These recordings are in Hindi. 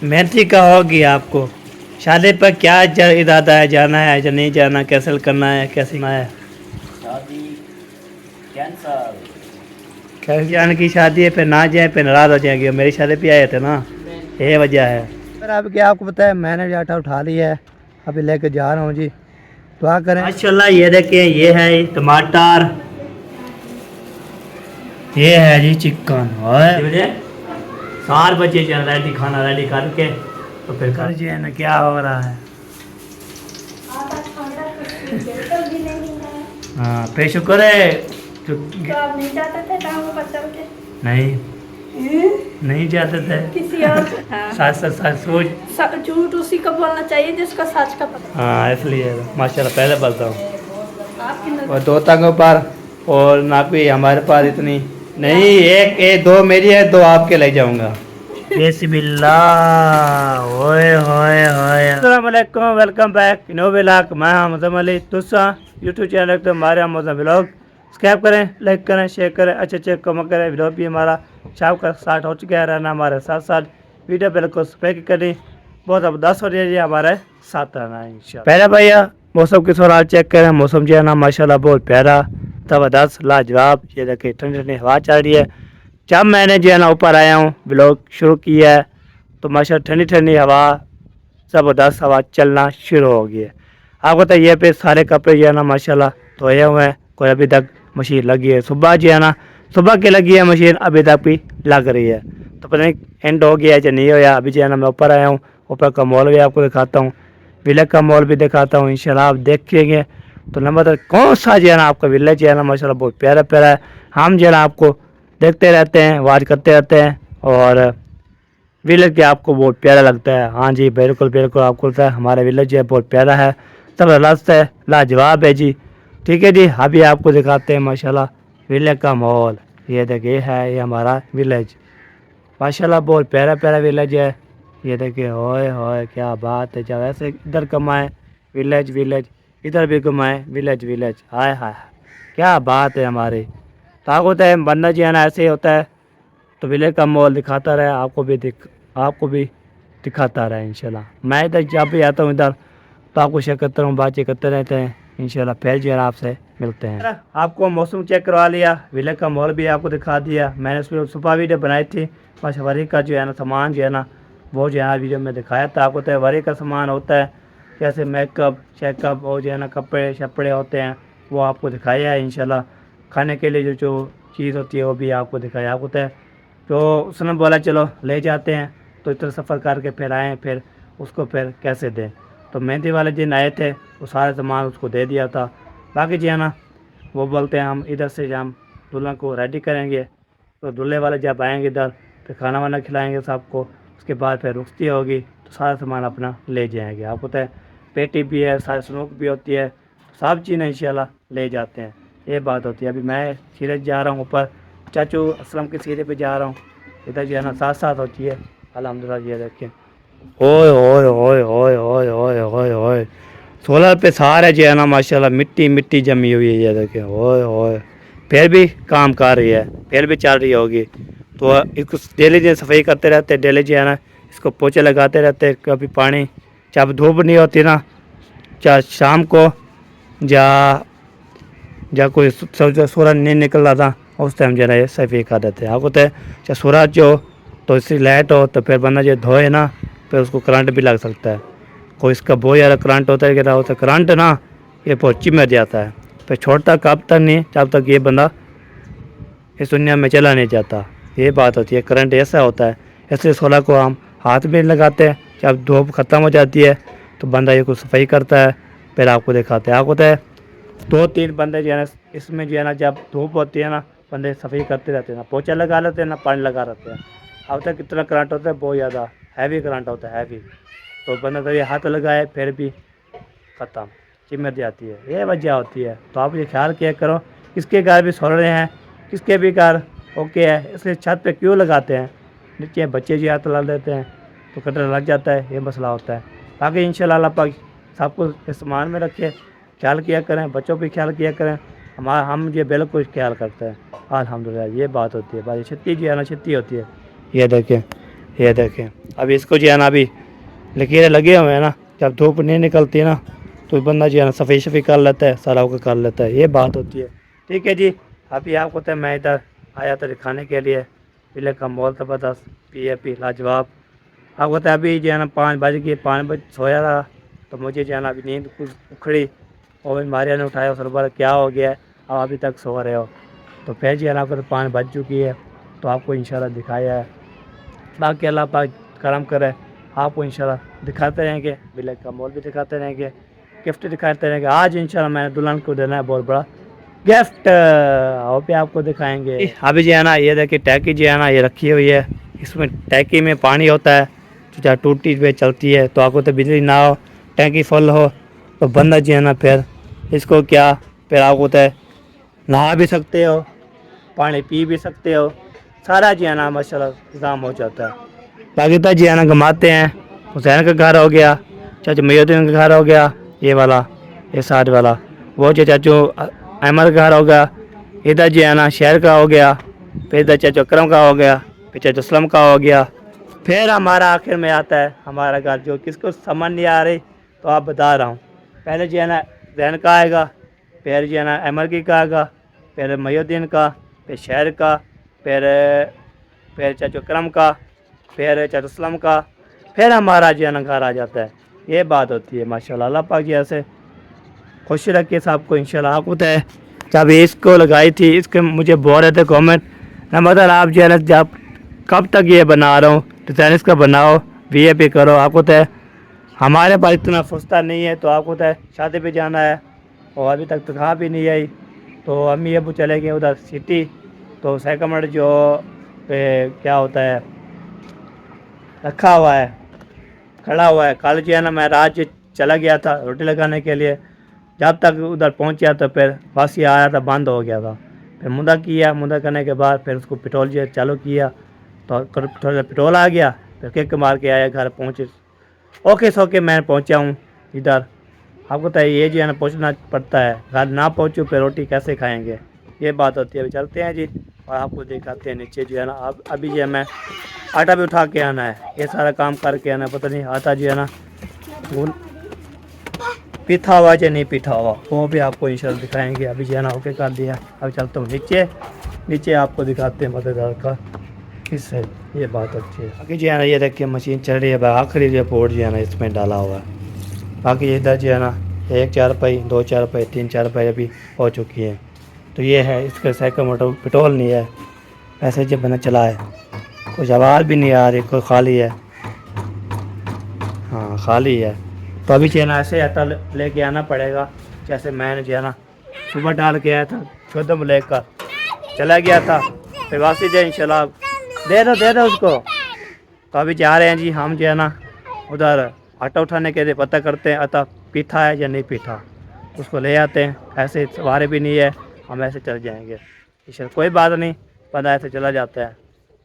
मेहनती का होगी आपको। शादी पर क्या इरादा है, जाना है या नहीं जाना, कैंसिल करना है, कैसे करना है? शादी कैंसल। कैसे जाने की शादी है, फिर ना जाए फिर नाराज हो जाएंगे। मेरी शादी पे आए थे ना, ये वजह है। फिर अब क्या आपको पता है, मैंने आटा उठा लिया है, अभी लेके जा रहा हूँ जी। दुआ करें। माशाल्लाह ये देखिए, ये है टमाटर, ये है जी चिकन। और 4 बजे चल रहा है खाना रेडी करके, तो फिर कर जी है ना क्या हो रहा है। हाँ फिर शुक्र है तो आप नहीं जाते थे काम को बच्चा बच्चे नहीं जाते थे। किसी और हाँ। सच सोच। झूठ उसी को बोलना चाहिए जिसका सच का पता। हाँ इसलिए माशाल्लाह पहले बोलता हूँ। आपकी नजर और 2 टांगों पर, और ना कोई हमारे पास इतनी नहीं, एक दो मेरी है, 2 आपके ले जाऊंगा। बिस्मिल्लाह। ओए होए होए। अस्सलाम वालेकुम, वेलकम बैक नो व्लॉग। मैं हमज़म अली तुसा यूट्यूब चैनल तो हमारे हमज़म व्लॉग सब्सक्राइब करें, लाइक करें, शेयर करें, अच्छे कमेंट करें। व्लॉग भी हमारा शाम का स्टार्ट हो चुका है, रहना हमारे साथ साथ। वीडियो बिल्कुल स्पेक करें, बहुत ज़बरदस्त हो रही है, हमारे साथ रहना है इंशाल्लाह। पहले भैया मौसम की सूरत चेक करें। मौसम जो है ना माशाल्लाह बहुत प्यारा, ज़बरदस्त, लाजवाब। ये देखिए ठंडी ठंडी हवा चल रही है। जब मैंने जो है ना ऊपर आया हूँ ब्लॉग शुरू किया है, तो माशाल्लाह ठंडी ठंडी हवा, ज़बरदस्त हवा चलना शुरू हो गई है। आपको तो ये पे सारे कपड़े जो है ना माशाल्लाह धोए हुए हैं, कोई अभी तक मशीन लगी है। सुबह जो है ना सुबह की लगी है मशीन, अभी तक भी लग रही है। तो पता नहीं एंड हो गया या नहीं होया। अभी जो है ना मैं ऊपर आया हूँ, ऊपर का मॉल भी आपको दिखाता हूँ, विलेज का मॉल भी दिखाता हूँ इंशाल्लाह। आप देखेंगे तो नंबर कौन सा जो है ना आपका विलेज जो है ना माशाल्लाह बहुत प्यारा प्यारा है। हम जो है ना आपको देखते रहते हैं, वाच करते रहते हैं, और विलेज के आपको बहुत प्यारा लगता है। हाँ जी बिल्कुल बिल्कुल, आपको लगता है हमारा विलेज जो है बहुत प्यारा है, ज़बरदस्त है, लाजवाब है जी। ठीक है जी, अभी आपको दिखाते हैं माशाल्लाह विलेज का माहौल। ये देखिए है ये हमारा विलेज, माशाल्लाह बहुत प्यारा प्यारा विलेज है। ये देखिए होए होए क्या बात है। जब ऐसे इधर कमाए विलेज विलेज, इधर भी घुमाए विलेज विलेज, हाय हाय क्या बात है हमारी। ताकत है बंदा जी है ना ऐसे ही होता है। तो विलेज का माहौल दिखाता रहे, आपको भी दिखाता रहे इंशाल्लाह। मैं इधर जब भी आता हूँ इधर, तो आपको शेयर करता हूँ, बातचीत करते रहते हैं इंशाल्लाह। फिर जो है आपसे मिलते हैं। आपको मौसम चेक करवा लिया, विलेज का माहौल भी आपको दिखा दिया। मैंने उसमें सुबह वीडियो बनाई थी, बस वरी का जो है ना सामान जो है ना वो जो है वीडियो में दिखाया था। आपको तो वरी का सामान होता है, जैसे मेकअप शेकअप और जो है ना कपड़े शपड़े होते हैं, वो आपको दिखाया है इंशाल्लाह। खाने के लिए जो चीज़ होती है वो भी आपको दिखाया। आपको तो उसने बोला चलो ले जाते हैं, तो इतना सफ़र करके फिर आए, फिर उसको फिर कैसे दें। तो मेहंदी वाले दिन आए थे, वो सारा सामान उसको दे दिया था। बाकी जो है ना वो बोलते हैं हम इधर से जब हम दूल्हा को रेडी करेंगे, तो दूल्हे वाले जब आएंगे इधर, फिर खाना वाना खिलाएंगे सबको, उसके बाद फिर रुखती होगी तो सारा सामान अपना ले जाएंगे। आपको तो पेटी भी है, सारे स्नूक भी होती है, सब चीज़ें इंशाल्लाह ले जाते हैं। ये बात होती है। अभी मैं सीरत जा रहा हूँ ऊपर, चाचू असलम के सीरे पे जा रहा हूँ, इधर जो है ना साथ साथ होती है अल्हम्दुलिल्लाह। ये देखें ओए ओए ओए ओए ओए ओए ओए ओए, सोलर पे सारे जो है ना माशाल्लाह मिट्टी मिट्टी जमी हुई है। ये देखें ओए ओए, फिर भी काम कर रही है, फिर भी चल रही होगी। तो इसको डेली दिन सफाई करते रहते, डेली जो है ना इसको पोछे लगाते रहते। कभी पानी जब धूप नहीं होती ना, चाहे शाम को या कोई सूरज नहीं निकल रहा था, उस टाइम जो है ना ये सफाई कर देते हैं। आपको तो चाहे सूरज हो तो इसकी लाइट हो तो फिर बंदा जो धोए ना, फिर उसको करंट भी लग सकता है। कोई इसका बहुत ज़्यादा करंट होता है कि होता है करंट ना, ये बहुत चिमर जाता है, फिर छोड़ता कब तक नहीं जब तक ये बंदा इस दुनिया में चला नहीं जाता। ये बात होती है, करंट ऐसा होता है। इसलिए सोलर को हम हाथ में लगाते हैं, जब धूप ख़त्म हो जाती है तो बंदा ये कुछ सफाई करता है, फिर आपको दिखाते हैं। आपको तो 2-3 बंदे जो है ना इसमें जो है ना जब धूप होती है ना, बंदे सफाई करते रहते हैं, ना पोछा लगा लेते हैं ना पानी लगा रहते हैं। अब तक कितना करंट होता है, बहुत ज़्यादा हैवी करंट होता है, हैवी। तो बंदा तो ये हाथ लगाए फिर भी ख़त्म, चिमट जाती है। ये वजह होती है। तो आप ये ख्याल किया करो, किसके घर भी सोलर हैं, किसके भी घर ओके है, इसलिए छत पे क्यों लगाते हैं। नीचे बच्चे जो हाथ लगा देते हैं तो कटर लग जाता है, ये मसला होता है। बाकी इंशाल्लाह अल्लाह पाक सब कुछ इस्तेमाल में रखे, ख्याल किया करें, बच्चों पर ख्याल किया करें। हम ये बिल्कुल ख्याल करते हैं अल्हम्दुलिल्लाह। ये बात होती है। भाई छत्ती जो है ना छत्ती होती है। ये देखें ये देखें। अभी इसको जो है ना अभी लकीरें लगे हुए हैं ना, जब धूप नहीं निकलती ना तो बंदा जो है ना सफ़ाई कर लेता है, सारा को कर लेता है, ये बात होती है। ठीक है जी, अभी आपको तो मैं इधर आया था दिखाने के लिए पीले का मॉल ज़बरदस्त पी लाजवाब। आपको तो अभी जो है ना 5 बज गए, 5 बजे सोया था तो मुझे जो है ना अभी नींद कुछ उखड़ी और मारिया ने उठाया, सर बोला क्या हो गया है, आप अभी तक सो रहे हो। तो फिर जो है ना आपको तो 5 बज चुकी है, तो आपको इंशाल्लाह दिखाया है। बाकी अल्लाह पाक करम करे, आपको इंशाल्लाह दिखाते रहेंगे, बिल का मॉल भी दिखाते रहेंगे, गिफ्ट दिखाते रहेंगे। आज इंशाल्लाह मैंने दुल्हन को देना है बहुत बड़ा गिफ्ट, वो भी आपको दिखाएंगे। अभी जो है ना ये देखिए टैकी जो है ना ये रखी हुई है, इसमें टैकी में पानी होता है, तो चाहे टूटी पे चलती है तो आपको तो बिजली ना हो, टैंकी फुल हो तो बंदा जो है ना फिर इसको क्या फिर आपको तो नहा भी सकते हो, पानी पी भी सकते हो, सारा जो है ना माशाल्लाह इंतज़ाम हो जाता है। बाकी तो जो है ना घुमाते हैं, हुसैन का घर हो गया, चाचू मयूद्दीन का घर हो गया, ये वाला ये साइड वाला, वो जो चाचू अहमद का घर हो गया, इधर जो है ना शहर का हो गया, फिर इधर चाचू अकरम का हो गया, फिर चाचू असलम का हो गया, फिर हमारा आखिर में आता है हमारा घर। जो किसको समझ नहीं आ रही तो आप बता रहा हूँ, पहले जो है ना जैन का आएगा, फिर जो है ना अहमद की का आएगा, फिर मयूद्दीन का, फिर शहर का, फिर चाचू अकरम का, फिर चाचू असलम का, फिर हमारा जो है ना घर आ जाता है। ये बात होती है माशाल्लाह। अल्लाह पाक जी ऐसे खुश रखे सबको इंशाल्लाह। आपको तो है जब इसको लगाई थी, इसके मुझे बोल रहे थे कमेंट ना, मतलब आप जो है ना जब कब तक ये बना रहा हूँ, डिज़ाइन इसका बनाओ, वीआईपी करो। आपको तो है हमारे पास इतना फुर्सत नहीं है, तो आपको तो है शादी पे जाना है और अभी तक तनख्वाह भी नहीं आई, तो अम्मी अबू चले गए उधर सिटी, तो सेकंड जो क्या होता है रखा हुआ है, खड़ा हुआ है। कल जो है ना मैं रात चला गया था रोटी लगाने के लिए, जब तक उधर पहुंचा तो फिर वासी आया था, बंद हो गया था। फिर मुदा किया, मुदा करने के बाद फिर उसको पेट्रोल जो चालू किया तो थोड़ा पेट्रोल आ गया, फिर किक मार के आया, घर पहुँचे ओके सोके मैं पहुंचा हूँ इधर। आपको तो ये जो है ना पहुँचना पड़ता है, घर ना पहुँचूँ फिर रोटी कैसे खाएँगे, ये बात होती है। अभी चलते हैं जी और आपको दिखाते हैं नीचे जो है ना। अब अभी जो है मैं आटा भी उठा के आना है, ये सारा काम करके आना है। पता नहीं आटा जो है ना पीठा हुआ या नहीं पीठा हुआ, वो भी आपको इंशाल्लाह दिखाएंगे। अभी जो है ना ओके कर दिया, अभी चलता हूँ नीचे आपको दिखाते हैं मददगार का किस है, ये बात अच्छी है। बाकी जो है ना ये देखिए मशीन चल रही है, आखिरी रिपोर्ट जो है ना इसमें डाला हुआ है। बाकी इधर जो है ना 1 4 2 4 3 4 अभी हो चुकी है। तो ये है इसका साइकिल मोटर, पेट्रोल नहीं है, ऐसे जब बना चला है, कुछ आवाज़ भी नहीं आ रही, कोई खाली है, हाँ खाली है। तो अभी जो है ना ऐसे आटा लेके आना पड़ेगा, जैसे मैंने जो है ना सुबह डाल के आया था, खुदम लेकर चला गया था, फिर वापसी जो इंशाल्लाह दे दो उसको। तो अभी जा रहे हैं जी हम जो है ना उधर आटा उठाने के लिए, पता करते हैं आटा पीठा है या नहीं पीठा, उसको ले आते हैं। ऐसे सवारे भी नहीं है, हम ऐसे चल जाएंगे इंशाल्लाह, कोई बात नहीं, पता ऐसे चला जाता है।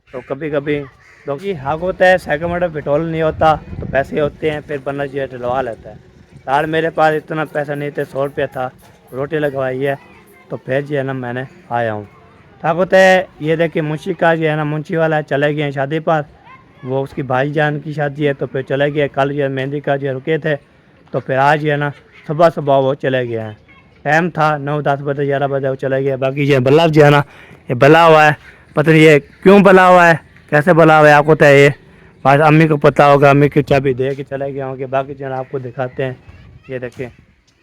तो कभी कभी क्योंकि हाँ होता है साइकिल मोटर पेट्रोल नहीं होता तो पैसे होते हैं, फिर बंदा जो है डलवा लेता है। यार मेरे पास इतना पैसा नहीं थे, 100 रुपया था, रोटी लगवाई है, तो फिर जो है ना मैंने आया हूँ। क्या होता है ये देखिए मुंशी का जो है ना, मुंशी वाला चले गए हैं शादी पर, वो उसकी भाईजान की शादी है तो फिर चले गए। कल जो है मेहंदी का जो रुके थे, तो फिर आज जो है ना सुबह वो चले गए हैं। टाइम था 9 10 बजे 11 बजे वो चले गए। बाकी जो बल्ला जो है ना ये बला हुआ है, पता नहीं ये क्यों बला हुआ है, कैसे बला हुआ है, आपको तो ये बस अम्मी को पता होगा, अम्मी की चाबी दे के चले गए होंगे। बाकी जो है आपको दिखाते हैं, ये देखिए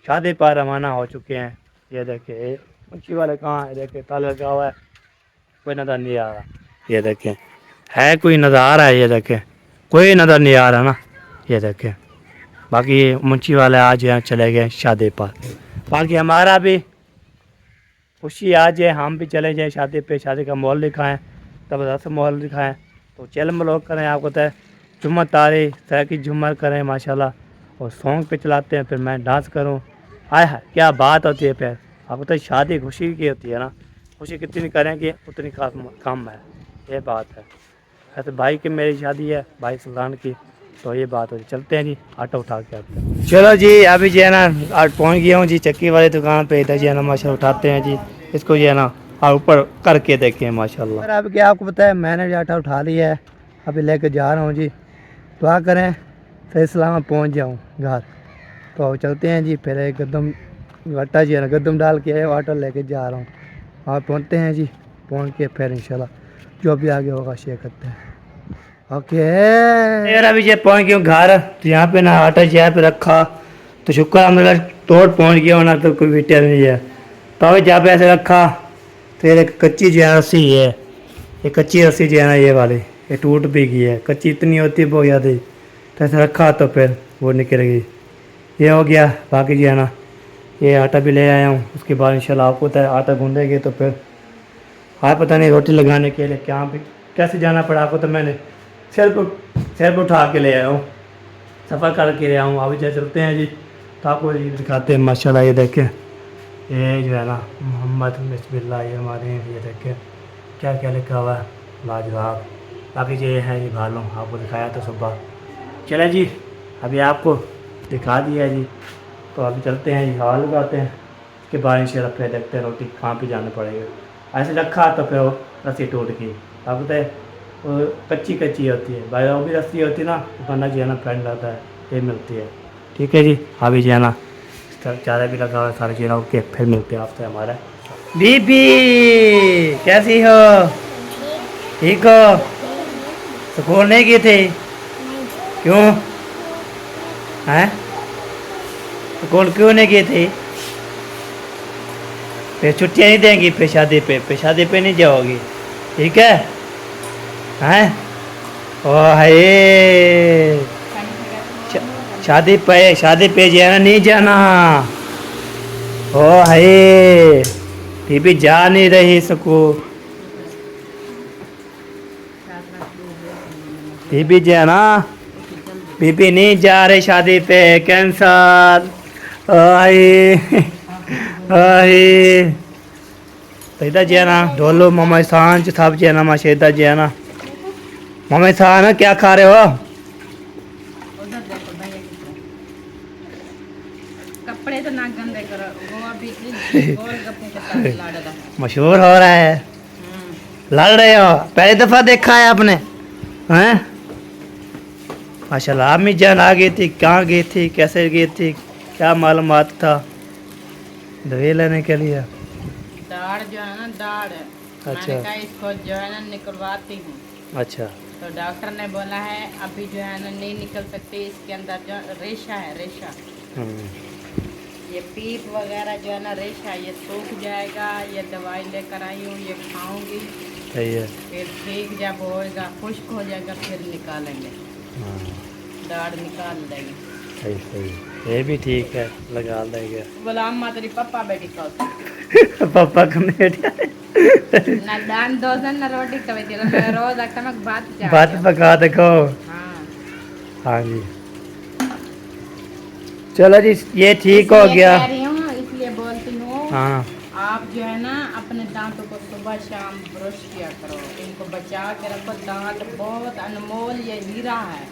शादी पर रवाना हो चुके हैं। ये देखिए मुंशी वाले कहाँ है, देखिए ताला लगा हुआ है, कोई नज़र नहीं आ रहा। ये देखें है कोई नज़र आ रहा है, ये देखें कोई नज़र नहीं आ रहा ना, ये देखें। बाकी मुंशी वाले आज यहाँ चले गए शादी पर। बाकी हमारा भी खुशी आज है, हम भी चले जाएँ शादी पे, शादी का माहौल दिखाएँ, ज़बरदस्त माहौल दिखाएँ, तो चल मलोक करें। आपको तो झूमर तारे तरह की झूमर करें माशाल्लाह, और सॉन्ग पे चलाते हैं, फिर मैं डांस करूँ, आय हाय क्या बात होती है। फिर आपको तो शादी खुशी की होती है ना, खुशी कितनी करेंगे उतनी कम है, ये बात है। ऐसे भाई की मेरी शादी है, भाई सुल्तान की, तो ये बात होती। चलते हैं जी आटा उठा के आते हैं। चलो जी अभी जो है ना आज पहुँच गया हूँ जी चक्की वाली दुकान पे, इधर जो है ना माशाल्लाह उठाते हैं जी इसको, जो है ना और ऊपर करके देखें माशाल्लाह। अब क्या आपको पता है मैंने जो आटा उठा लिया है, अभी लेकर जा रहा हूँ जी। दुआ करें सही सलामत पहुँच जाऊँ घर। तो चलते हैं जी। फिर एक गद्दम आटा जी है ना, गद्दम डाल के आटा लेके जा रहा हूँ। और पहुँचते हैं जी। पहुँच के फिर इंशाल्लाह जो भी आगे होगा शेयर करते हैं। ओके यार अभी जो पहुँच गया घर। तो यहाँ पे ना आटा जो पे रखा तो शुक्र है तोड़ पहुँच गया ना, तो कोई वीटिया नहीं है। तो अभी जहाँ पे ऐसे रखा तो ये कच्ची जो है रस्सी है, ये कच्ची रस्सी जो है ना ये वाली, ये टूट भी गई है। कच्ची इतनी होती है बहुत ज़्यादा। तो ऐसे रखा तो फिर वो निकल गई। ये हो गया। बाकी जो है ना ये आटा भी ले आया हूँ। उसके बाद इंशाल्लाह आपको पता है आटा गूँधेंगे तो फिर हाँ पता नहीं रोटी लगाने के लिए क्या भी कैसे जाना पड़ा आपको। तो मैंने सिर पर उठा के ले आया हूँ, सफ़र करके ले आया हूँ। अभी जो चलते हैं जी तो आपको ये दिखाते हैं। माशाल्लाह ये देखें, ये जो है ना मोहम्मद बिस्मिल्लाह, ये हमारे ये देखें क्या क्या लिखा हुआ है, लाजवाब। बाकी जो ये है ये भालू आपको दिखाया था सुबह। चले जी अभी आपको दिखा दिया जी। तो अभी चलते हैं जी, हवा लगाते हैं। उसके बाद इंशाल्लाह फिर देखते हैं रोटी कहाँ पे जाना पड़ेगा। ऐसे रखा तो फिर वो रस्सी टूट गई। आपको तो वो कच्ची होती है भाई, वो भी रस्सी होती है ना, बना जो है ना फ्रेंड रहता है, ये मिलती है। ठीक है जी अभी जो है ना चारा भी लगा हुआ है सारी चीज़ें। ओके फिर मिलते हैं आपसे। हमारा बीबी कैसी हो? ठीक हो? स्कूल नहीं गई थी? क्यों हैं? स्कूल क्यों नहीं गई थी? फिर छुट्टियाँ नहीं देंगी फिर शादी पे नहीं जाओगी? ठीक है हैं? ओ है शादी पे जो है ना नहीं जाना। ओ है बीबी जा नहीं रही स्कूल। बीबी जो है ना बीबी नहीं जा रही शादी पे, कैंसर। तो इधर जो है ना ढोलो मामा सांच सब जो है ना माशा इधर जो है ना मामा सान क्या खा रहे हो? कपड़े तो ना गंदे करो, गोवा बीच गोलगप्पे के साथ लाड़ रहा है। मशहूर हो रहा है, लड़ रहे हो? पहली दफा देखा है आपने हैं? माशाल्लाह अम्मी जान आ गई थी, कहाँ गई थी, कैसे गई थी, क्या मालूमात था? दवाई लेने के लिए। दाढ़ जो है ना दाढ़, अच्छा। मैंने कहा इसको जो है ना निकलवाती हूँ। अच्छा तो डॉक्टर ने बोला है अभी जो है ना नहीं निकल सकती, इसके अंदर जो रेशा है, रेशा ये पीप वगैरह जो है ना रेशा ये सूख जाएगा। ये दवाई लेकर आई हूँ, ये खाऊंगी सही है। फिर ठीक जब होएगा खुश्क हो जाएगा फिर निकालेंगे, दाढ़ निकाल देंगे। सही सही, ये भी ठीक है, लगा देंगे। बोला अम्मा तेरी पप्पा बेटी का पापा का बेटा ना दान दोजन ना रोटी कभी तेरा मैं रोज अक्टा में बात पका देखो। हाँ हाँ जी चलो जी ये ठीक हो इसलिए गया। कह रही हूँ, इसलिए बोलती हूँ हाँ आप जो है ना अपने दांतों को सुबह शाम ब्रश किया करो, इनको बचा के रखो। दांत बहुत अनमोल ये हीरा है,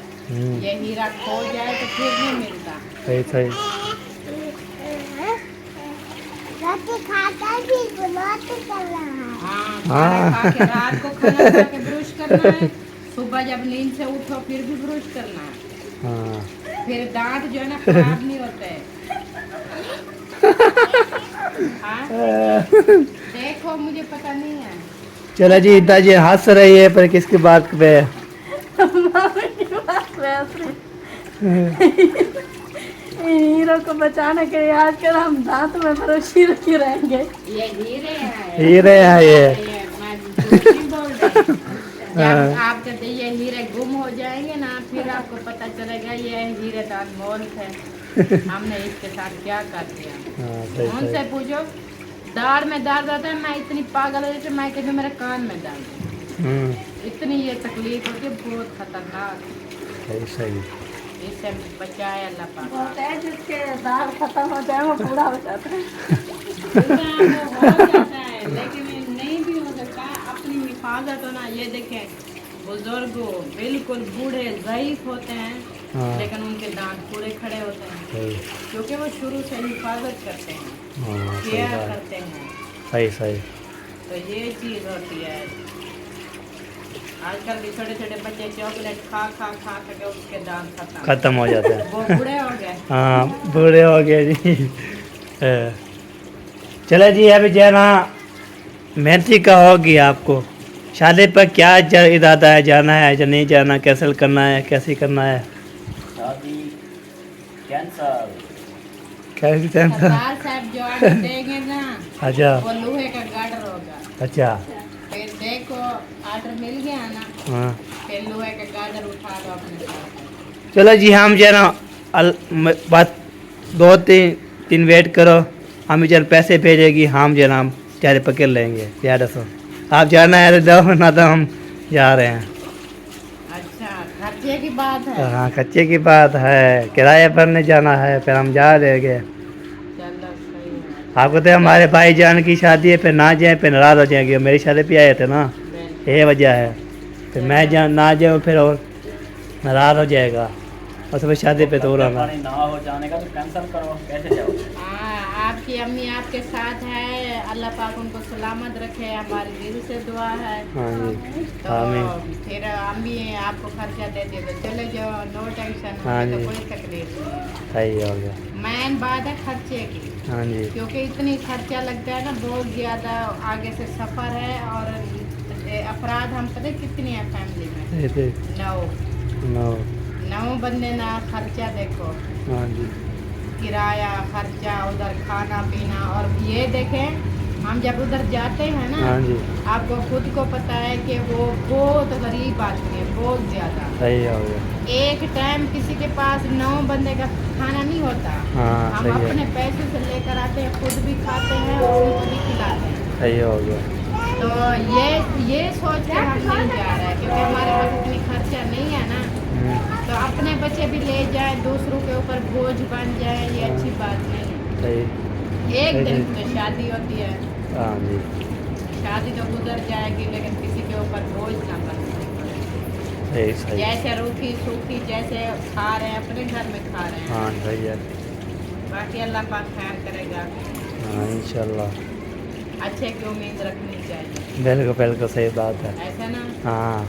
ये हीरा खो जाए तो फिर नहीं मिलता। सही सही। हाँ हाँ। खाना खा के रात को खाना खा के ब्रश करना है, सुबह जब नींद से उठो फिर भी ब्रश करना है। हाँ फिर दांत जो है ना खराब नहीं होते हैं। हाँ? देखो मुझे पता नहीं है। चलो जी इतना जी हंस रही है पर किसकी बात पे? हीरो को बचाने के लिए आजकल हम दांत में भरोसी रखे रहेंगे। ये हीरे हैं, हीरे हैं ये। मैं झूठ नहीं बोल रही। जब आपके ये हीरे गुम हो जाएंगे ना फिर आपको पता चलेगा ये हीरे तो अनमोल थे, हमने इसके साथ क्या कर दिया। हाँ, सही उनसे सही। पूछो दाढ़ में दर्द होता है, मैं इतनी पागल हो जाती मैं कहती मेरे कान में दर्द, इतनी ये तकलीफ होती है बहुत खतरनाक। सही सही। इससे बचाए अल्लाह पाक। बोलते हैं जिसके दांत खत्म हो जाए वो बूढ़ा हो जाता है। पूरा वो हो जाता है लेकिन ये नहीं भी हो सकता। अपनी हिफाजत होना, ये देखें बुजुर्ग बिल्कुल बूढ़े ज़ईफ होते हैं हाँ। लेकिन उनके दांत पूरे खड़े होते हैं सही। क्योंकि वो शुरू से हिफाजत करते हैं, हाँ, सही केयर बात। करते हैं। सही सही। तो ये चीज़ होती है। आजकल भी छोटे छोटे बच्चे चॉकलेट खा खा खा के उसके दांत खत्म हो जाते हैं। वो बूढ़े हो गए। हाँ बूढ़े हो गए जी। चलो जी, अभी जो है ना मेहनती का होगी आपको शादी पर क्या इरादा है, जाना है या नहीं जाना, कैंसिल करना है, कैसे करना है? शादी कैंसल। कैसे कैंसिल? सरदार साहब जो ऑर्डर देंगे ना अच्छा वो लोहे का गार्डर होगा। अच्छा। फिर देखो ऑर्डर मिल गया ना, हाँ फिर लोहे का गार्डर उठा लो अपने साथ। चलो जी, हम जो है ना बात 2-3 वेट करो, हम जब पैसे भेजेगी हम जो है ना हम चारे पकड़ लेंगे। याद रखो, आप जाना है तो जाओ, ना तो हम जा रहे हैं। अच्छा खर्चे की बात है। हाँ खर्चे की बात है, किराया भरने जाना है, फिर हम जा रहेंगे। चलो सही है। आपको तो हमारे भाईजान की शादी है, फिर ना जाए फिर नाराज हो जाएंगे। मेरी शादी पे आए थे ना, ये वजह है। फिर मैं ना जाऊँ फिर और नाराज हो जाएगा, और सब शादी पे तो रहना। पानी ना हो जाने का तो कैंसिल करो, कैसे जाओ? हाँ आपकी अम्मी आपके साथ है, अल्लाह पाक उनको सलामत रखे, हमारी दिल से दुआ है। हाँ जी तो आमीन। फिर अम्मी आपको खर्चा दे दे तो चले जाओ, नो टेंशन, हाँ तो जी। कोई तकलीफ नहीं है। सही हो गया। मेन बात है खर्चे की, हाँ जी क्योंकि इतनी खर्चा लगता है ना, बहुत ज़्यादा आगे से सफ़र है। और अफराद हम पता है कितनी है फैमिली में, ये थे 9 बंदे ना। खर्चा देखो, हाँ जी किराया खर्चा, उधर खाना पीना। और ये देखें हम जब उधर जाते हैं ना, हाँ जी आपको खुद को पता है कि वो बहुत गरीब आदमी है, बहुत ज़्यादा। सही हो गया। एक टाइम किसी के पास 9 बंदे का खाना नहीं होता। हाँ हम सही है, अपने पैसे से लेकर आते हैं, खुद भी खाते हैं और उनको भी खिलाते हैं। सही हो गया। तो ये सोच के हम नहीं जा रहे हैं, क्योंकि हमारे पास इतनी खर्चा नहीं है ना। तो अपने बच्चे भी ले जाए, दूसरों के ऊपर बोझ बन जाए, ये अच्छी बात नहीं है। सही। एक दिन तो शादी होती है, हाँ जी शादी तो गुजर जाएगी, लेकिन किसी के ऊपर बोझ ना बन। सही सही। जैसे रूखी सूखी जैसे खा रहे हैं, अपने घर में खा रहे हैं। हाँ सही है। बाकी अल्लाह पाक खैर करेगा। हाँ इंशाल्लाह। अच्छे की उम्मीद रखनी चाहिए, बिल्कुल बिल्कुल सही बात है। ऐसा ना। हाँ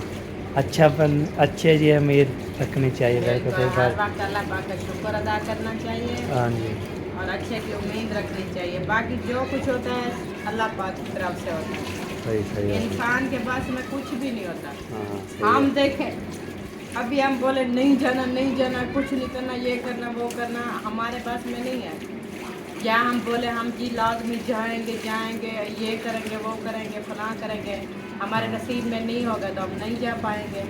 अच्छे जी उम्मीद रखनी चाहिए, बिल्कुल सही हर बात। वक्त अल्लाह पाक का शुक्र अदा करना चाहिए हाँ जी और अच्छे की उम्मीद रखनी चाहिए। बाकी जो कुछ होता है अल्लाह पाक की तरफ से होता है, सही सही है। इंसान के पास में कुछ भी नहीं होता। हाँ सही हम है। देखें अभी हम बोले नहीं जाना नहीं जाना, कुछ नहीं करना, ये करना वो करना, हमारे पास में नहीं है। या हम बोले हम जी लाजमी जाएंगे जाएंगे, ये करेंगे वो करेंगे फलां करेंगे, हमारे नसीब में नहीं होगा तो हम नहीं जा पाएंगे।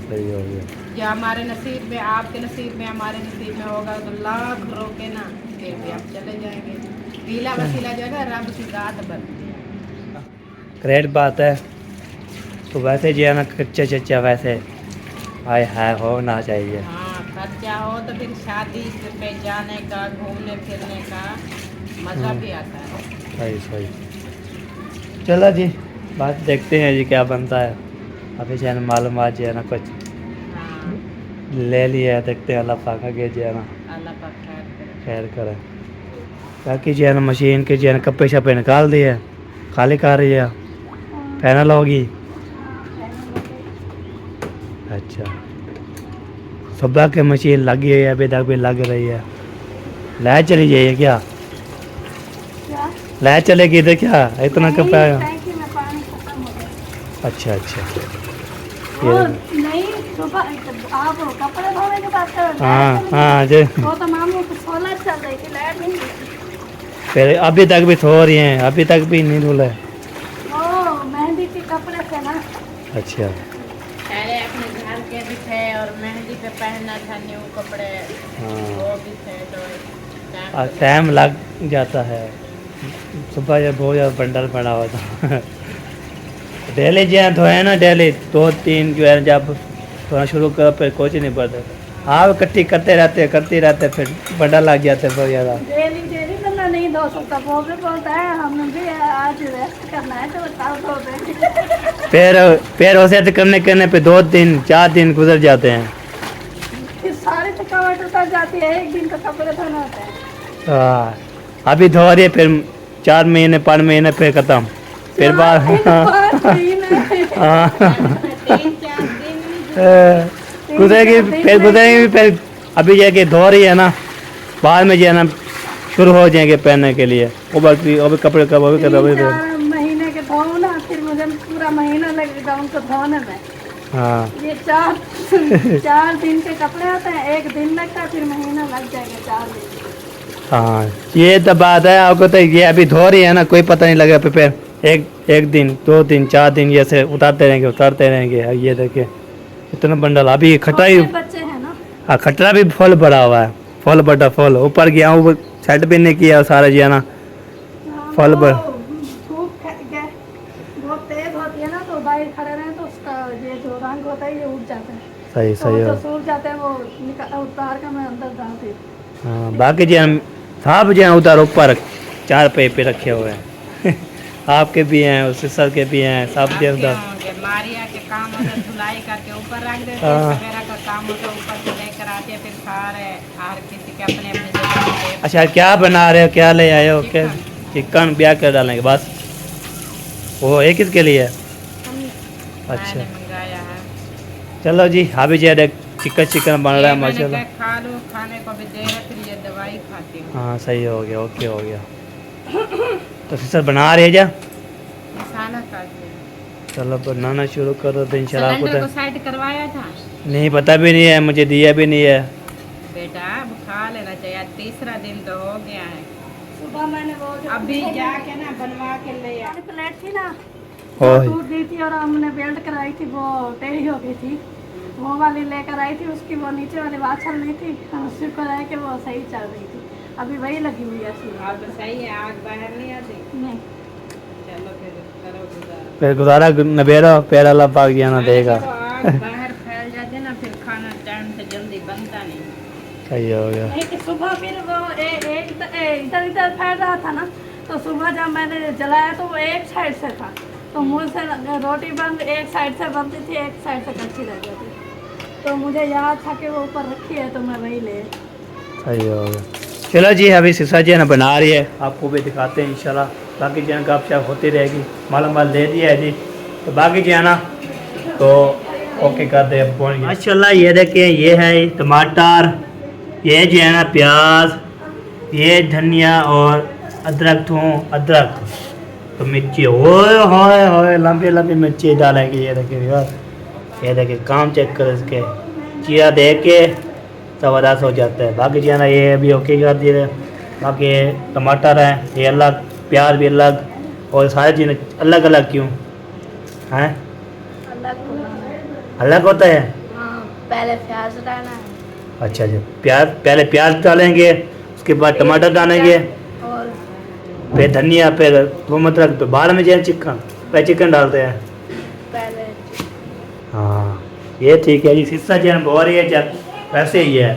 सही हो गया। या हमारे नसीब में, आपके नसीब में, हमारे नसीब में होगा तो लाख रोके ना, फिर भी हम चले जाएंगे। हीला वसीला जो है ना रब की जात बनती है। ग्रेट बात है। तो वैसे जो है ना कच्चा चच्चा वैसे हाय हाय होना चाहिए। हाँ खर्चा हो तो फिर शादी पे जाने का, घूमने फिरने का मज़ा भी आता है। सही सही। चलो जी, बात देखते हैं जी क्या बनता है। अभी जो है ना मालूमात जो है ना कुछ हाँ ले लिया है, देखते हैं अल्लाह पाक आगे जो है ना अल्लाह पाक खैर करे। खैर करे। बाकी जो है ना मशीन के जो है ना कप्पे शप्पे निकाल दिए, खाली कर रही है, फाइनल होगी। अच्छा सुबह के मशीन लगी है, अभी तक भी लग रही है। लाइट चली जाइए क्या? क्या? लाइट चलेगी इधर क्या? इतना नहीं, कप्पा है। टैंकी में पानी खत्म हो गया। अच्छा अच्छा वो ये नहीं, सुबह आप कपड़े धोने की बात कर रहे हो? हाँ लाइट चली हाँ गई। जी। वो तो मामू को सोलर चल रही थी, लाइट नहीं थी। फिर अभी तक भी सो रही हैं, अभी तक भी नहीं धुले। ओ मेहंदी के कपड़े थे ना। अच्छा पहले अपने घर के भी थे और मेहंदी पे पहनना था न्यू कपड़े, हाँ वो भी थे। तो टाइम टाइम लग जाता है। सुबह जब बहुत ज़्यादा बंडल पड़ा हुआ था। डेली जो है धोए ना, डेली 2-3 जो है जब धोना शुरू करो फिर कुछ नहीं पड़ता। हाँ इकट्ठी करते रहते फिर बंडल लग जाते बहुत ज़्यादा। डेली डेली बंदा नहीं धो सकता, वो भी बोलता है हमें भी आज रेस्ट करना है तो बताओ धो देंगे। फिर उसे करने पे 2-3-4 दिन गुजर जाते हैं। फिर सारी थकावट उतर जाती है, एक दिन तो कपड़े धोना होता है। हाँ, अभी धो रही है, फिर 4 महीने 5 महीने फिर ख़त्म, फिर बाद 5 महीने हाँ 3-4 दिन गुजरेगी फिर गुजरेगी फिर अभी जाके धो रही है ना, बाद में जो है ना शुरू हो जाएंगे पहनने के लिए। वो भी कपड़े का वो भी कर 3-4 महीने के धो ना, फिर मुझे पूरा महीना लगेगा उनको धोने में। हाँ ये 4 दिन के कपड़े होते हैं, 1 दिन लगता है, फिर महीना लग जाएगा 4 दिन। हाँ ये तो बात है आपको, तो ये अभी धो रही है ना, कोई पता नहीं लगेगा फिर एक दिन 2 दिन 4 दिन ये से उतारते रहेंगे। ये देखिए इतना बंडल अभी खटरा छोटे बच्चे हैं ना। हाँ खटरा भी फुल भरा हुआ है, फुल बड़ा फुल ऊपर गया हूँ, सेट भी नहीं किया सारा जी है ना, फल वो पर धूप बहुत तेज होती है ना, तो बाहर खड़े रहे तो उसका ये जो रंग होता है ये उठ जाता है। सही तो सही जो है। सूख जाते हैं वो उतार कर मैं अंदर डालती हूँ। हाँ बाकी जी हम साहब जी उधर ऊपर 4 पे रखे हुए हैं आपके भी हैं, उस सर के भी हैं, सब के उधर। मारिया के काम होता है, धुलाई करके ऊपर रख देते हैं, हाँ। वगैरह का काम होता है ऊपर से लेकर आते हैं, फिर सारे हर किसी के अपने अपने जगह पे। अच्छा क्या बना रहे हो, क्या ले आए हो? क्या चिकन। चिकन ब्याह कर डालेंगे बस, वो एक किसके लिए? अच्छा मैंने मंगाया है। चलो जी अभी जी चिकन बन रहा है मैंने माशाल्लाह। कहा खा लो, खाने को भी दे रखी है, दवाई खाती हूँ। हाँ सही हो गया, ओके हो गया। तो सर बना रहे जा, मसाला काट लिया। चलो बनाना शुरू करो तो इंशाल्लाह आपको सिलेंडर को तो साइड करवाया था नहीं पता भी नहीं है, मुझे दिया भी नहीं है। बेटा, अब खा लेना चाहिए, 3रा दिन तो हो गया है। सुबह मैंने वो जो अभी जाके ना बनवा के ले आ। प्लेट थी ना, ओह। वो टूट गई थी और हमने बेल्ट कराई थी, वो टेढ़ी हो गई थी, वो वाली लेकर आई थी, उसकी वो नीचे वाली बात चल नहीं थी, शुक्र है कि वो सही चल रही थी, अभी वही लगी हुई है उसमें। अब सही है, आग बाहर नहीं आती। नहीं चलो फिर करो गुजारा। फिर गुजारा नबेरा पैर अल्लाह पाक जाना देगा। तो आग बाहर फैल जाते ना, फिर खाना टाइम से जल्दी बनता नहीं। सही हो गया। नहीं कि सुबह फिर वो इधर इधर फैल रहा था ना, तो सुबह जब मैंने जलाया तो वो एक साइड से था, तो मुँह से रोटी बन एक साइड से बनती थी, एक साइड से कच्ची रह जाती, तो मुझे याद था कि वो ऊपर रखी है तो मैं वही ले। सही हो गया। चलो जी अभी सिसा जी है ना बना रही है, आपको भी दिखाते हैं इंशाल्लाह। बाकी जो है गपशप होती रहेगी, माल दे दिया है जी, तो बाकी जो है ना तो ओके करते हैं। माशाल्लाह ये देखिए, ये है टमाटर, ये जो है ना प्याज, ये धनिया और अदरक तो मिर्ची, ओए लंबी लंबी मिर्ची डालेंगे। ये देखिए यार, ये देखिए काम चेक करो इसके, जीरा दे के ज़बरदस्त हो जाता है। बाकी जो है ना ये भी ओके कर दिए। बाकी टमाटर है ये अलग, प्याज भी अलग, और सारी चीज़ें अलग अलग क्यों हैं? अलग होता है। हाँ, पहले प्याज डालना है। अच्छा अच्छा, पहले प्याज डालेंगे, उसके बाद टमाटर डालेंगे, और फिर धनिया, फिर थोम अदरक, तो बाद में जो है चिकन डालते हैं। पहले हाँ ये ठीक है जी। सिस्सा जो है बहुत रही है जब वैसे ही है,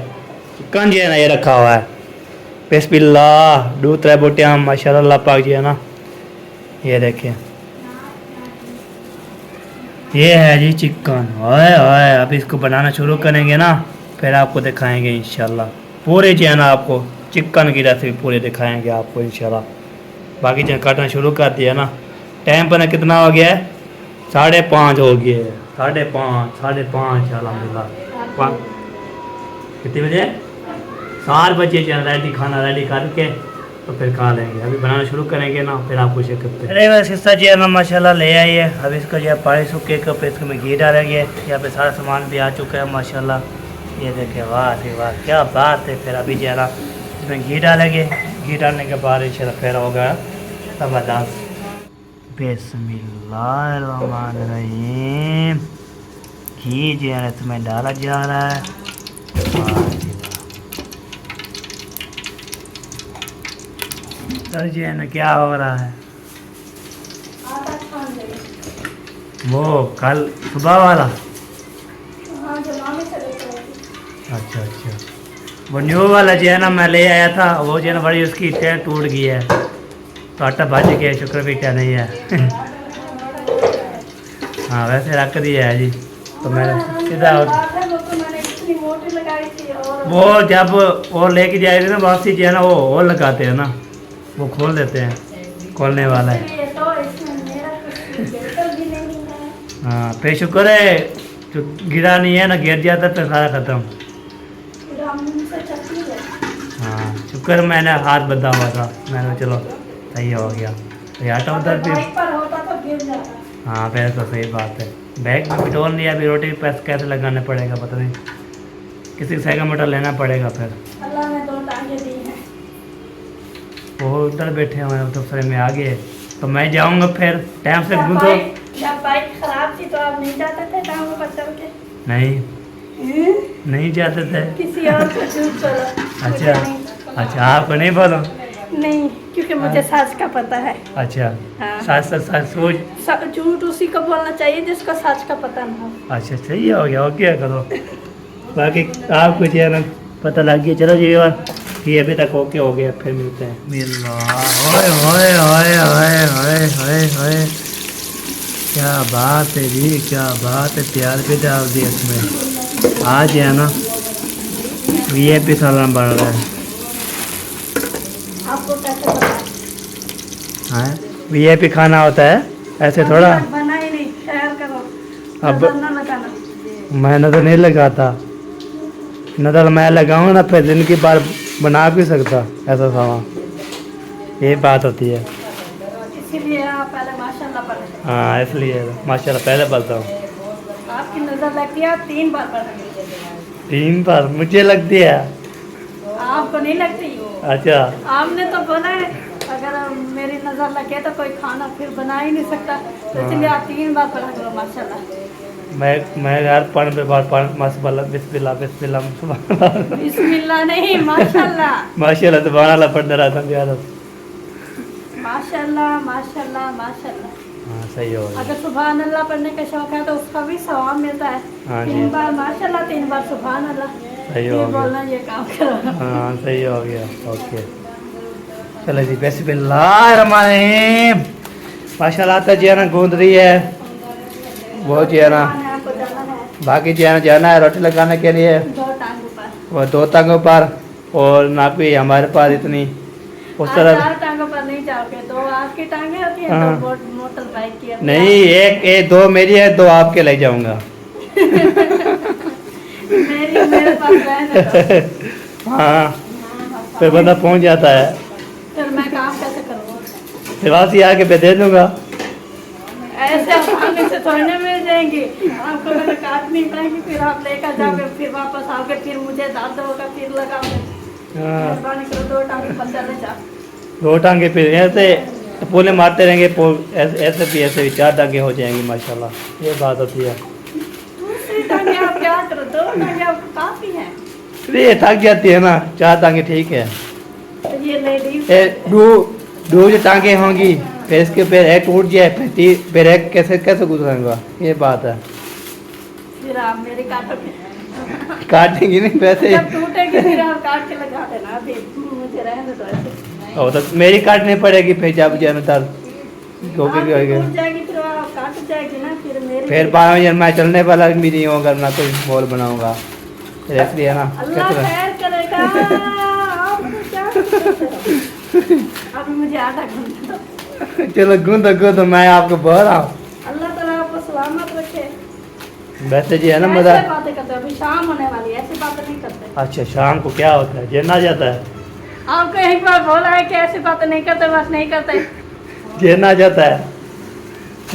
चिकन जो है ना ये रखा हुआ है। बिस्मिल्लाह 2-3 बोटियाँ माशाल्लाह पाक जी है ना। ये देखिए ये है जी चिकन। ओए ओए अब इसको बनाना शुरू करेंगे ना, फिर आपको दिखाएंगे इंशाल्लाह पूरे जो है ना, आपको चिकन की रेसिपी पूरे दिखाएंगे आपको इंशाल्लाह। बाकी जो काटना शुरू कर दिया ना, टाइम पर कितना हो गया है? 5:30 हो गया है। 5:30 अल्हम्दुलिल्लाह। कितने बजे? 4 बजे जो रेडी, खाना रेडी करके तो फिर खा लेंगे। अभी बनाना शुरू करेंगे ना, फिर आपको चेक करते हैं। अरे वैसे सिस्सा जी है ना माशाल्लाह ले आई है। अब इसका जो है पानी सूखे का, फिर इसमें घी डालेंगे। यहाँ पे सारा सामान भी आ चुका है माशाल्लाह। ये देखे, वाह रे वाह क्या बात है। फिर अभी जो है ना इसमें घी डालेंगे, घी डालने के बाद इंशाल्लाह फिर होगा ज़बरदस्त। बिस्मिल्लाहिर्रहमानिर्रहीम। घी जो है इसमें डाला जा रहा है। सर जी है ना क्या हो रहा है? आधा छान देंगे। वो कल सुबह वाला? हाँ, जो मामी से लेकर आई थी। अच्छा अच्छा, वो न्यू वाला जो है ना मैं ले आया था, वो जो है ना बड़ी उसकी टेर टूट गई है, तो आटा भज गया, शुक्र भी क्या नहीं है। हाँ वैसे रख दिया है जी, तो मैंने सीधा वो तो मैंने इतनी मोटी लगाई थी, और वो जब वो लेके जाएगी ना वापसी जो है ना, वो लगाते हैं ना, वो खोल देते हैं, खोलने वाला है। ये तो इसमें मेरा कुछ बिल्कुल भी नहीं है। हाँ फिर शुक्र है जो गिरा नहीं है ना, गिर जाता तो सारा खत्म। हाँ शुक्र मैंने हाथ बंधा हुआ था, मैंने चलो सही हो गया। तो आटा उधर भी बाइक पर होता तो गिर जाता। हाँ फिर तो सही बात है। बैग में पेट्रोल नहीं है, अभी रोटी पैस कैसे लगाने पड़ेगा पता नहीं, किसी साइकिल मोटर लेना पड़ेगा फिर। अल्लाह ने 2 टांगे दी हैं। वो उधर बैठे हुए हैं, तो फिर मैं आ गए तो मैं जाऊँगा फिर टाइम से जब गूंदो। जब बाइक खराब थी तो आप नहीं जाते थे टांगों पर चल के? नहीं जाते थे। किसी और को झूठ चलो। अच्छा अच्छा, आपको नहीं बोलो? नहीं, क्योंकि मुझे सच का पता है। अच्छा हाँ। सच सच सच सोच। झूठ उसी को बोलना चाहिए जिसको सच का पता ना हो। अच्छा सही हो गया, ओके करो। बाकी आपको जो है ना पता लग गया। चलो जी और ये अभी तक ओके हो गया, फिर मिलते हैं। ओए ओए ओए ओए ओए ओए ओए, क्या बात है जी, क्या बात है। प्यार भी डाल दिया इसमें। आज है ना VIP सालन बन रहा है। आपको कैसे पता? हाँ VIP खाना होता है ऐसे थोड़ा। बना ही नहीं, शेयर करो। अब नजर ना लगाना। मैंने तो नहीं लगाता, नजर मैं लगाऊंगा ना फिर जिंदगी बार बना भी सकता ऐसा सामान। ये बात होती है। इसीलिए आप पहले माशाल्लाह पढ़ें। हाँ इसलिए माशाल्लाह पहले बोलता हूँ। आपकी नजर लगती है, आप 3 बार पढ़ेंगे। 3 बार मुझे लगती है। आपको नहीं लगती? अच्छा आपने तो बोला है अगर मेरी नजर लगे तो कोई खाना फिर बना ही नहीं सकता, तो इसलिए आप 3 बार पढ़ा करो माशाल्लाह। मैं यार पढ़ पे बार पढ़ माशाल्लाह बिस्मिल्लाह बिस्मिल्लाह सुभान बिस्मिल्लाह नहीं, माशाल्लाह। माशाल्लाह सुभान अल्लाह पढ़ते रहता हूँ यार। माशाल्लाह माशाल्लाह माशाल्लाह। हाँ सही हो गया। अगर सुभान अल्लाह पढ़ने का शौक है तो उसका भी सवाब मिलता है। हाँ जी। 3 बार माशाल्लाह, 3 बार सुभान अल्लाह। सही हो ये गया। बोलना, ये काम करो। हाँ सही हो गया, ओके। चलो जी बिस्मिल्लाहिर्रहमानिर्रहीम। माशाल्लाह तो जो है ना गूंद रही है वो जो है ना। आपको जाना है बाकी जो है ना जाना है रोटी लगाने के लिए 2 टांगों पर। वो 2 टांगों पर, और ना भी हमारे पास इतनी उस आप तरह 4 टांगों पर नहीं जाओगे, 2 आपकी टांगे होती हैं, हाँ। 2 मोटर बाइक की होती है। नहीं, एक 2 मेरी है, 2 आपके ले जाऊंगा। मेरे पास रहने दो। हाँ फिर बंदा पहुंच जाता है। फिर मैं काम कैसे करूँगा? सिवासी आके मैं दे दूंगा। ऐसे आसानी से थोड़ी ना मिल जाएंगी। आपको मैंने काटनी पड़ेगी, फिर आप लेकर जाओगे, फिर वापस आओगे, फिर मुझे दर्द होगा, फिर लगाओगे। हाँ मेहरबानी करो, 2 टांगे पर चले जाओ। 2 टांगे फिर ऐसे पोले मारते रहेंगे, ऐसे भी 4 टांगे हो जाएंगी माशाल्लाह। ये बात होती है। दूसरी टांगे आप क्या करो, 2 टांगे आपको काफी है। ये थक जाती है ना, 4 टांगे ठीक है। तो ये लेडीज 2 जो टांगे होंगी, फिर इसके फिर एक टूट जाए, फिर एक कैसे कैसे गुजरेगा, ये बात है। फिर आप मेरी काटोगे। काटेंगी नहीं वैसे। जब टूटेगी फिर आप काट के लगा देना। अभी मुझे रहने दो ऐसे। और तो मेरी काटनी पड़ेगी फिर जब जाने दर्द आपकी टूट जाएगी, फिर आप काट जाएगी ना, फिर मेरी फिर 12 बजे मैं चलने वाला भी नहीं होगा ना, कोई बॉल बनाऊंगा इसलिए ना। अल्लाह खैर करेगा। आप क्या करते हो? अभी मुझे आटा गूंदना दो। चलो गूंदो मैं आपको बोल रहा हूँ। अल्लाह ताला आपको सलामत रखे। वैसे जी है ना ऐसे मजा। बातें करते हो, अभी शाम होने वाली है, ऐसी बातें नहीं करते। अच्छा शाम को क्या होता है, जेना जाता है? आपको एक बार बोला है कि ऐसी बातें नहीं करते, बस नहीं करते। जेना जाता है,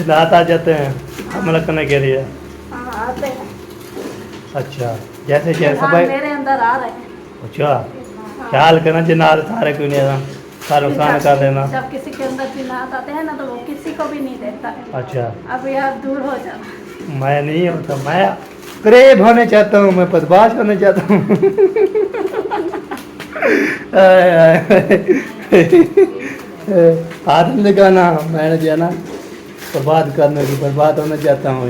रात आ जाते हैं हमला करने के लिए। हाँ आते हैं। अच्छा जैसे जैसे हाँ, भाई। मेरे अंदर आ रहे हैं। अच्छा ख्याल करना जिन्ना सारे क्यों नहीं आता, सारा नुकसान कर देना। जब किसी के अंदर जिन्नात आते हैं ना तो वो किसी को भी नहीं देता है। अच्छा अभी आप दूर हो जाना। मैं नहीं होता, मैं करीब होने चाहता हूँ, मैं बदमाश होने चाहता हूँ। हाथ में लगाना मैंने जो है ना बर्बाद करने की, बर्बाद होना चाहता हूँ।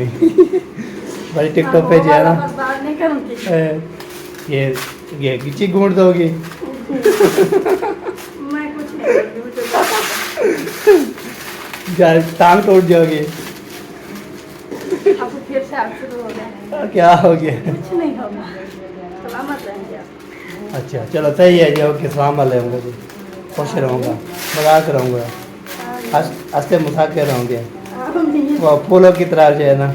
बड़ी टिकटॉक पे जो है ना बात नहीं करूँगी। ये गिची गूंद दोगी। मैं कुछ नहीं करूँगी। टांग टूट जाओगी। अब फिर से आप शुरू हो गए। क्या हो गया? कुछ नहीं होगा, सलामत रहेंगे आप। अच्छा चलो सही है जी, ओके सलाम रहूँगा जी, खुश रहूँगा, मजाक रहूँगा, हंसते मजाक रहूँगे, वो फूलों की तरह जो है ना।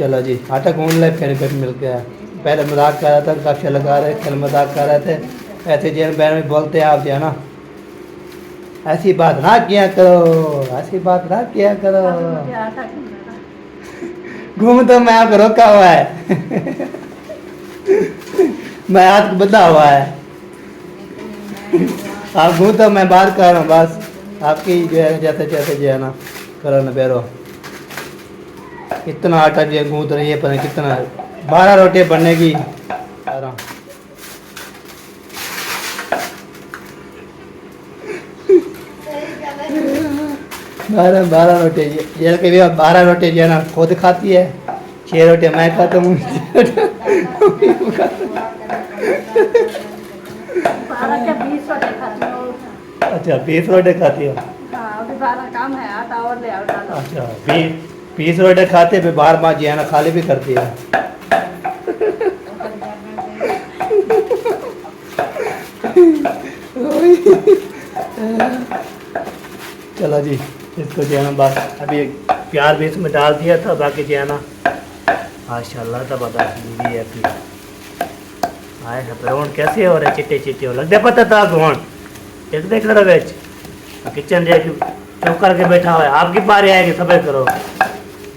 चलो जी आटा गूंद ले फिर मिल गया। पहले मजाक कर रहा था, कक्षा लगा रहे, कल मजाक कर रहे थे। ऐसे जैन बहन में बोलते हैं आप जो है ना, ऐसी बात ना किया करो, ऐसी बात ना किया करो। अब मुझे आटा गूंदना है। घूम तो मैं आप रोका हुआ है मैं हाथ बंधा हुआ है। आप घूम तो मैं बात कर रहा हूँ बस। आपकी जो है जैसे जैसे जो है ना करो ना बेरो। इतना आटा जो है गूंद रही है, पता नहीं कितना 12 रोटियाँ बनने की। 12 रोटी ये के भी 12 रोटी जो है ना खुद खाती है, 6 रोटियाँ मैं खाता हूँ। 12 के 20 रोटी खाती हूँ। अच्छा 20 रोटी खाती हो। हाँ अभी 12 काम है, आटा और ले आओ डालो। अच्छा 20 रोटी खाते फिर बाहर माँ जो है ना खाली भी करती है। चलो जी इसको जो है ना बस अभी प्याज भी इसमें डाल दिया था, बाकी जो है ना माशाल्लाह तो बता भी है। फिर आए रोन कैसे हो रहे चिट्टे चिट्टे हो लगते पता था रोन एक देख लो बेच किचन रे चौक करके बैठा हुआ है। आपकी बारी आएगी सबर करो।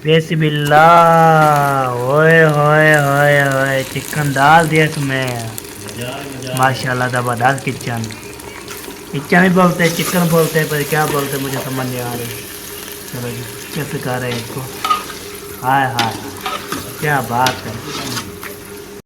बिस्मिल्लाह ओए होए होए होए चिकन डाल दिया इसमें माशाल्लाह ज़बरदस्त किचन। किचन भी बोलते हैं चिकन बोलते हैं पर क्या बोलते हैं मुझे समझ नहीं आ रही। चलो जी कैसे कर रहे हैं इसको। हाय हाय क्या बात है।